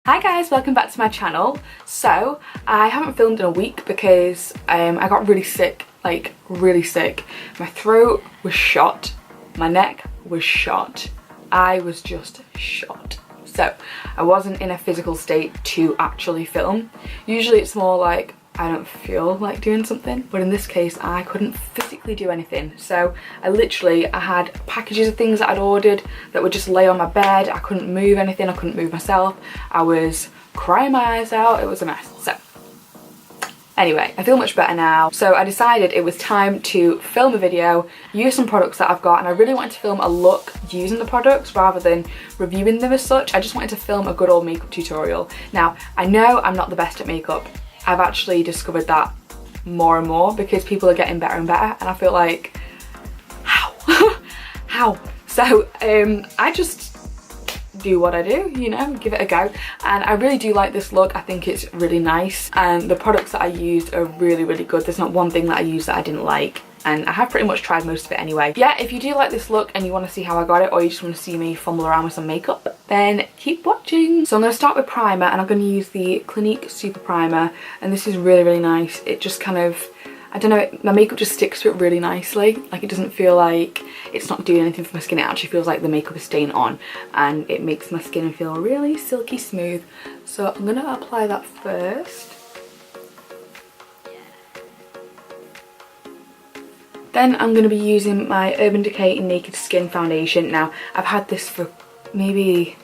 Hi guys, welcome back to my channel. So I haven't filmed in a week because I got really sick, like really sick. My throat was shot, my neck was shot, I was just shot. So I wasn't in a physical state to actually film. Usually it's more like I don't feel like doing something, but in this case I couldn't physically do anything. So I had packages of things that I'd ordered that would just lay on my bed. I couldn't move anything, I couldn't move myself. I was crying my eyes out, it was a mess. So anyway, I feel much better now. So I decided it was time to film a video, use some products that I've got, and I really wanted to film a look using the products rather than reviewing them as such. I just wanted to film a good old makeup tutorial. Now, I know I'm not the best at makeup. I've actually discovered that more and more because people are getting better and better, and I feel like, how? How? So I just do what I do, you know, give it a go, and I really do like this look. I think it's really nice, and the products that I used are really, really good. There's not one thing that I used that I didn't like, and I have pretty much tried most of it anyway. Yeah, if you do like this look and you want to see how I got it, or you just want to see me fumble around with some makeup, then keep watching. So I'm going to start with primer, and I'm going to use the Clinique Super Primer, and this is really, really nice. It just kind of, I don't know, my makeup just sticks to it really nicely. Like, it doesn't feel like it's not doing anything for my skin. It actually feels like the makeup is staying on, and it makes my skin feel really silky smooth. So I'm going to apply that first. Then I'm going to be using my Urban Decay Naked Skin Foundation. Now, I've had this for maybe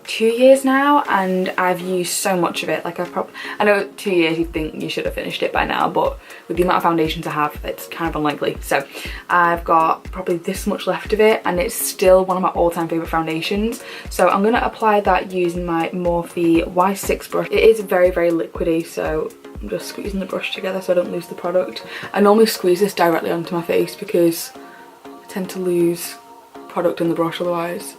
2 years now, and I've used so much of it. Like, I know 2 years you'd think you should have finished it by now, but with the amount of foundations I have, it's kind of unlikely. So I've got probably this much left of it, and it's still one of my all-time favourite foundations. So I'm going to apply that using my Morphe Y6 brush. It is very, very liquidy, so I'm just squeezing the brush together so I don't lose the product. I normally squeeze this directly onto my face because I tend to lose product in the brush otherwise.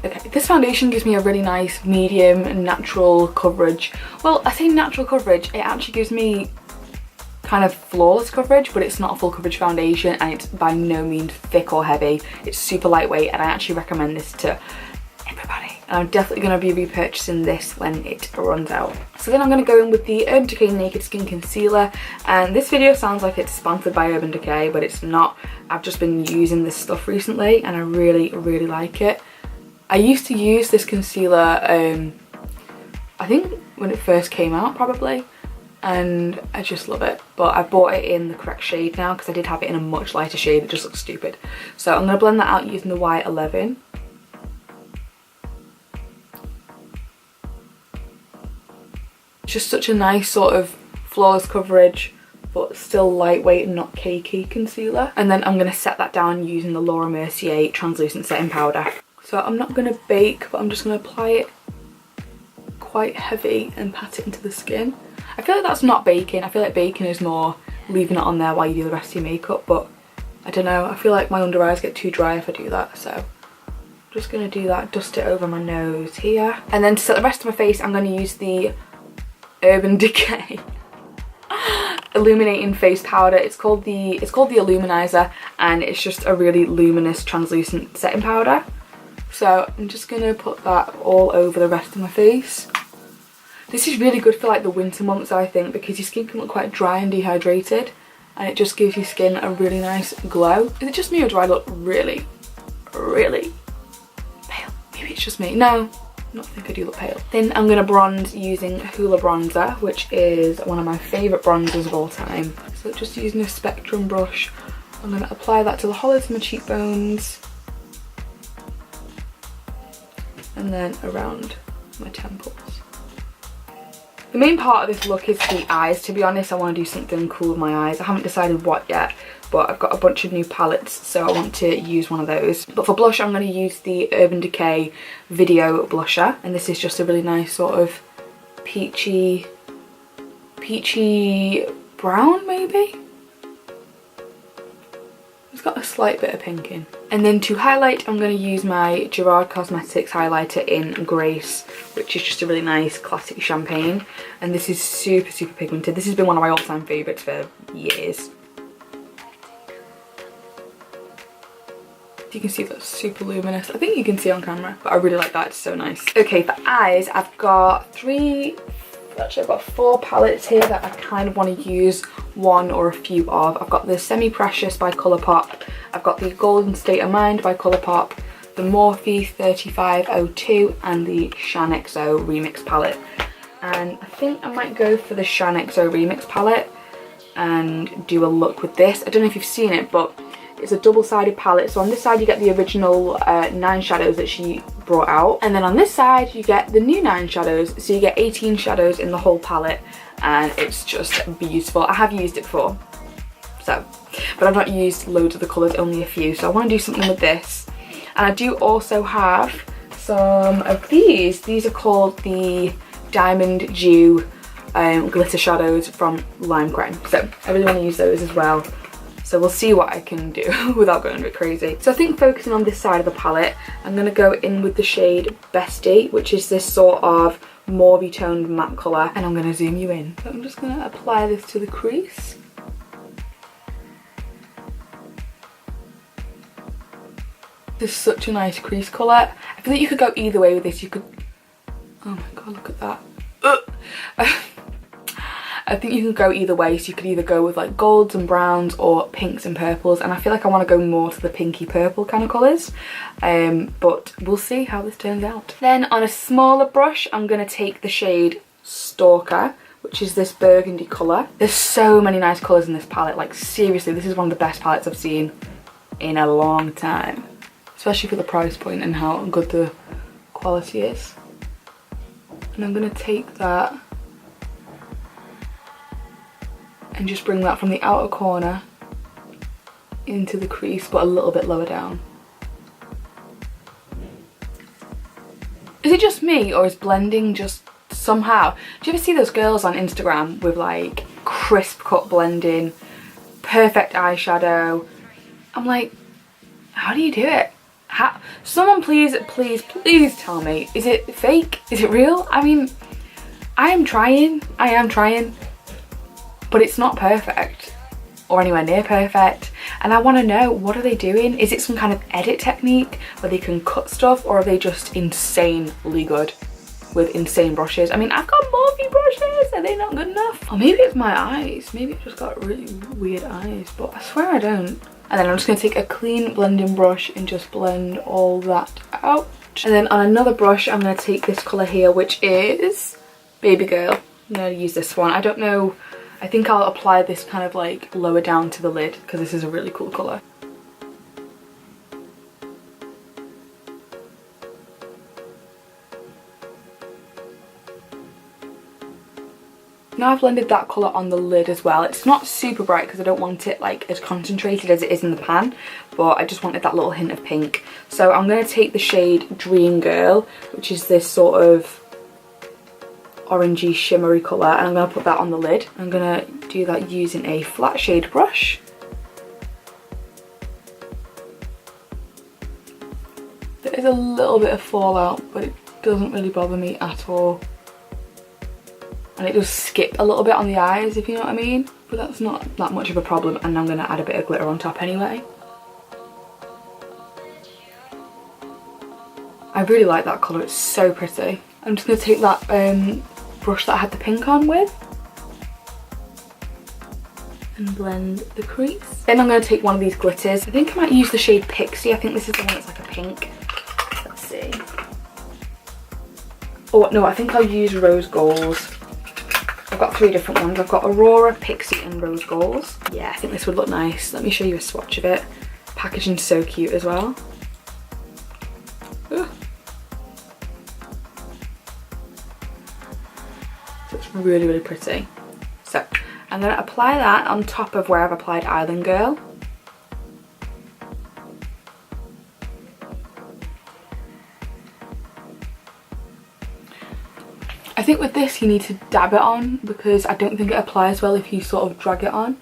Okay, this foundation gives me a really nice medium natural coverage. Well, I say natural coverage, it actually gives me kind of flawless coverage, but it's not a full coverage foundation, and it's by no means thick or heavy. It's super lightweight, and I actually recommend this to everybody. And I'm definitely going to be repurchasing this when it runs out. So then I'm going to go in with the Urban Decay Naked Skin Concealer, and this video sounds like it's sponsored by Urban Decay, but it's not. I've just been using this stuff recently, and I really, really like it. I used to use this concealer, I think when it first came out probably, and I just love it. But I bought it in the correct shade now because I did have it in a much lighter shade. It just looks stupid. So I'm going to blend that out using the Y11. Just such a nice sort of flawless coverage, but still lightweight and not cakey concealer. And then I'm going to set that down using the Laura Mercier translucent setting powder. So I'm not going to bake, but I'm just going to apply it quite heavy and pat it into the skin. I feel like that's not baking. I feel like baking is more leaving it on there while you do the rest of your makeup, but I don't know. I feel like my under eyes get too dry if I do that, so I'm just going to do that, dust it over my nose here. And then to set the rest of my face, I'm going to use the Urban Decay illuminating face powder. It's called the Illuminizer, and it's just a really luminous translucent setting powder. So I'm just going to put that all over the rest of my face. This is really good for like the winter months, I think, because your skin can look quite dry and dehydrated, and it just gives your skin a really nice glow. Is it just me, or do I look really, really pale? Maybe it's just me. No, I don't think I do look pale. Then I'm going to bronze using Hoola Bronzer, which is one of my favourite bronzers of all time. So just using a Spectrum brush, I'm going to apply that to the hollows of my cheekbones, and then around my temples. The main part of this look is the eyes. To be honest, I want to do something cool with my eyes. I haven't decided what yet, but I've got a bunch of new palettes, so I want to use one of those. But for blush, I'm going to use the Urban Decay Video Blusher, and this is just a really nice sort of peachy brown, maybe? It's got a slight bit of pink in. And then to highlight, I'm going to use my Gerard Cosmetics highlighter in Grace, which is just a really nice classic champagne. And this is super, super pigmented. This has been one of my all-time favourites for years. You can see that's super luminous. I think you can see on camera, but I really like that. It's so nice. Okay, for eyes, I've got I've got 4 palettes here that I kind of want to use one or a few of. I've got the Semi Precious by Colourpop. I've got the Golden State of Mind by Colourpop, the Morphe 3502, and the SHAANXO Remix palette. And I think I might go for the SHAANXO Remix palette and do a look with this. I don't know if you've seen it, but it's a double-sided palette. So on this side you get the original 9 shadows that she brought out, and then on this side you get the new 9 shadows, so you get 18 shadows in the whole palette, and it's just beautiful. I have used it before, so, but I've not used loads of the colours, only a few, so I want to do something with this. And I do also have some of these are called the Diamond Dew glitter shadows from Lime Crime, so I really want to use those as well. So we'll see what I can do without going a bit crazy. So I think focusing on this side of the palette, I'm going to go in with the shade Bestie, which is this sort of mauvey toned matte colour. And I'm going to zoom you in. So I'm just going to apply this to the crease. This is such a nice crease colour. I feel like you could go either way with this. You could... Oh my god, look at that. I think you can go either way, so you could either go with like golds and browns or pinks and purples, and I feel like I want to go more to the pinky purple kind of colours, but we'll see how this turns out. Then on a smaller brush, I'm going to take the shade Stalker, which is this burgundy colour. There's so many nice colours in this palette, like seriously, this is one of the best palettes I've seen in a long time, especially for the price point and how good the quality is. And I'm going to take that and just bring that from the outer corner into the crease, but a little bit lower down. Is it just me, or is blending just somehow? Do you ever see those girls on Instagram with like crisp cut blending, perfect eyeshadow? I'm like, how do you do it? How? Someone please tell me, is it fake? Is it real? I mean, I am trying, but it's not perfect or anywhere near perfect, and I want to know, what are they doing? Is it some kind of edit technique where they can cut stuff, or are they just insanely good with insane brushes? I mean, I've got Morphe brushes, are they not good enough? Or maybe it's my eyes, maybe I've just got really weird eyes, but I swear I don't. And then I'm just going to take a clean blending brush and just blend all that out. And then on another brush I'm going to take this colour here, which is Baby Girl. I'm going to use this one. I don't know, I think I'll apply this kind of like lower down to the lid because this is a really cool colour. Now I've blended that colour on the lid as well. It's not super bright because I don't want it like as concentrated as it is in the pan, but I just wanted that little hint of pink. So I'm going to take the shade Dream Girl, which is this sort of orangey shimmery colour, and I'm going to put that on the lid. I'm going to do that using a flat shade brush. There is a little bit of fallout, but it doesn't really bother me at all. And it does skip a little bit on the eyes, if you know what I mean, but that's not that much of a problem, and I'm going to add a bit of glitter on top anyway. I really like that colour, it's so pretty. I'm just going to take that brush that I had the pink on with and blend the crease. Then I'm going to take one of these glitters. I think I might use the shade Pixie. I think this is the one that's like a pink. Let's see. Oh no, I think I'll use Rose Gold. I've got 3 different ones. I've got Aurora, Pixie and Rose Gold. Yeah, I think this would look nice. Let me show you a swatch of it. Packaging's so cute as well. Ugh. So it's really, really pretty. So I'm going to apply that on top of where I've applied Island Girl. I think with this you need to dab it on because I don't think it applies well if you sort of drag it on.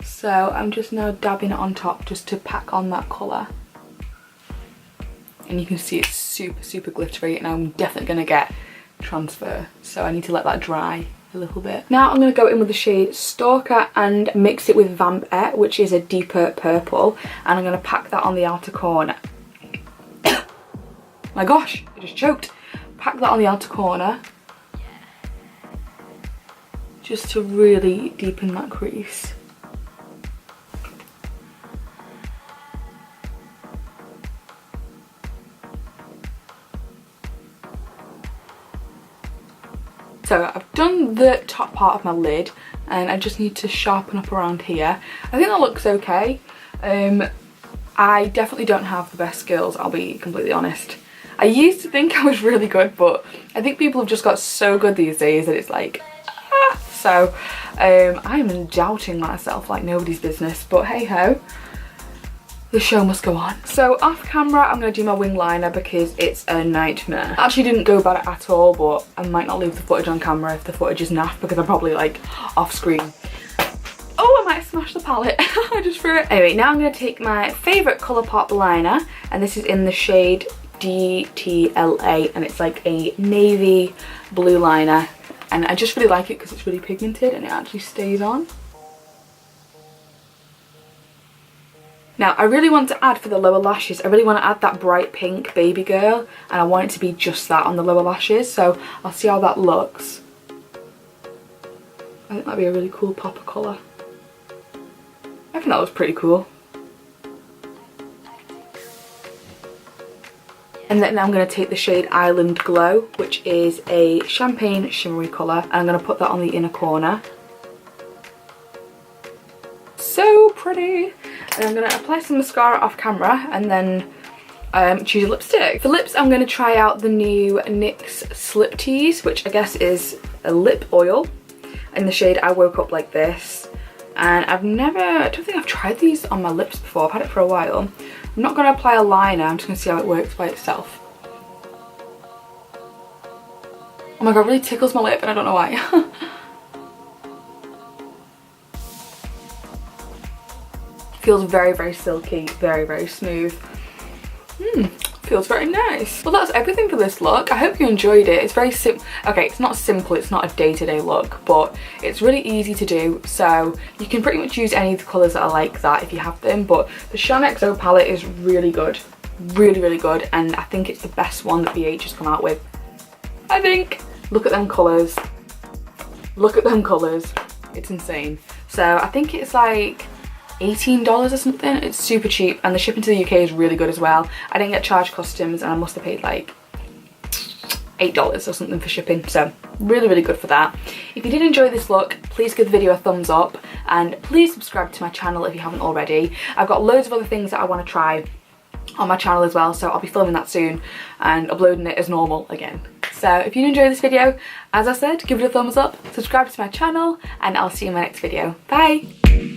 So I'm just now dabbing it on top just to pack on that colour. And you can see it's super, super glittery, and I'm definitely going to get transfer. So I need to let that dry a little bit. Now I'm going to go in with the shade Stalker and mix it with Vampire, which is a deeper purple, and I'm going to pack that on the outer corner. My gosh, I just choked. Pack that on the outer corner just to really deepen that crease. So I've done the top part of my lid and I just need to sharpen up around here. I think that looks okay. I definitely don't have the best skills, I'll be completely honest. I used to think I was really good, but I think people have just got so good these days that it's like, ah. So I'm doubting myself like nobody's business, but hey ho. The show must go on. So off camera, I'm going to do my wing liner because it's a nightmare. I actually didn't go about it at all, but I might not leave the footage on camera if the footage is naff because I'm probably like off screen. Oh, I might smash the palette. I just threw it. Anyway, now I'm going to take my favourite Colourpop liner, and this is in the shade DTLA, and it's like a navy blue liner, and I just really like it because it's really pigmented and it actually stays on. Now I really want to add for the lower lashes, I really want to add that bright pink baby girl, and I want it to be just that on the lower lashes, so I'll see how that looks. I think that'd be a really cool pop of colour. I think that looks pretty cool. And then I'm going to take the shade Island Glow, which is a champagne shimmery colour, and I'm going to put that on the inner corner. So pretty! And I'm going to apply some mascara off camera and then choose a lipstick. For lips, I'm going to try out the new NYX Slip Tease, which I guess is a lip oil in the shade I Woke Up Like This. And I don't think I've tried these on my lips before. I've had it for a while. I'm not going to apply a liner, I'm just going to see how it works by itself. Oh my god, it really tickles my lip and I don't know why. Feels very, very silky, very, very smooth. Feels very nice. Well, that's everything for this look. I hope you enjoyed it. It's very okay, it's not simple, it's not a day-to-day look, but it's really easy to do. So you can pretty much use any of the colours that are like that if you have them, but the SHAANXO palette is really good. Really, really good, and I think it's the best one that BH has come out with. I think. Look at them colours. Look at them colours. It's insane. So I think it's like $18 or something. It's super cheap, and the shipping to the UK is really good as well. I didn't get charged customs and I must have paid like $8 or something for shipping, so really, really good for that. If you did enjoy this look, please give the video a thumbs up and please subscribe to my channel if you haven't already. I've got loads of other things that I want to try on my channel as well, so I'll be filming that soon and uploading it as normal again. So if you enjoyed this video, as I said, give it a thumbs up, subscribe to my channel, and I'll see you in my next video. Bye!